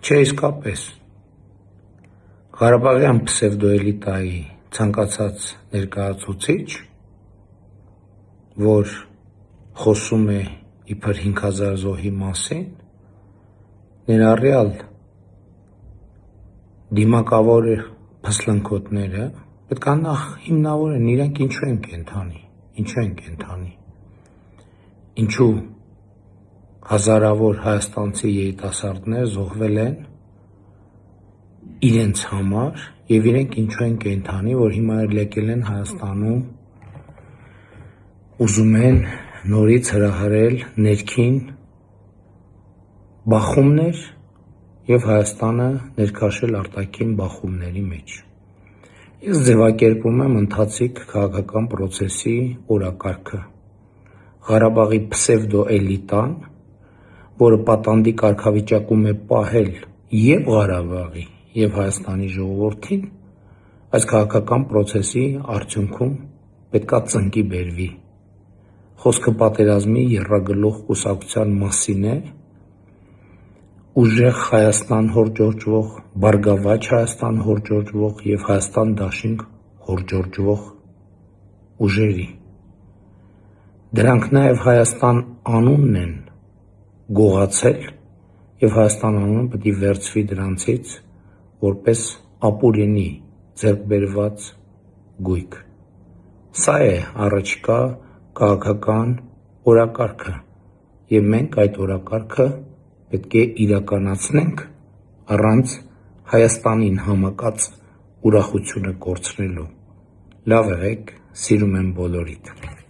Չէ, իսկապես, Ղարաբաղյան պսևդոէլիտայի ցանկացած ներկայացուցիչ, որ խոսում է իբր 5000 զոհի մասին, ներառյալ դիմակավոր փսլնքոտները, պետք է նախ հիմնավորեն իրենք ինչու են կենդանի, ինչու հազարավոր հայաստանցի երիտասարդներ զոհվել են իրենց համար և իրենք ինչու են կենդանի, որ հիմա եկել են Հայաստանում, ուզում են նորից հրահրել ներքին բախումներ և Հայաստանը ներքաշել արտաքին բախումների մեջ։ Ես ձևակերպում եմ ընթացիկ քաղաքական պրոցեսի օրակարգը։ Ղարաբաղի պսևդոէլիտան, որը պատանդի կարգավիճակում է պահել և Ղարաբաղի, և Հայաստանի ժողովրդին, այս քաղաքական պրոցեսի արդյունքում պետքա ծնկի բերվի։ Խոսքը պատերազմի եռագլուխ կուսակցության մասին է, ուժեղ Հայաստան հորդորժվող, Բարգավաճ Հայաստան հորդորժվող և Հայաստան դաշինք հորդորժվող ուժերի։ Դրանք նաև Հայաստան անունն են գողացել և Հայաստան անունը պետք է վերցվի դրանցից որպես ապօրինի ձեռք բերված գույք։ Սա է առաջիկա քաղաքական օրակարգը և մենք այդ օրակարգը պետք է իրականացնենք առանց Հայաստանին համակած ուրախությունը կորցնելու։ Լավ եղեք, սիրում եմ բոլորիդ։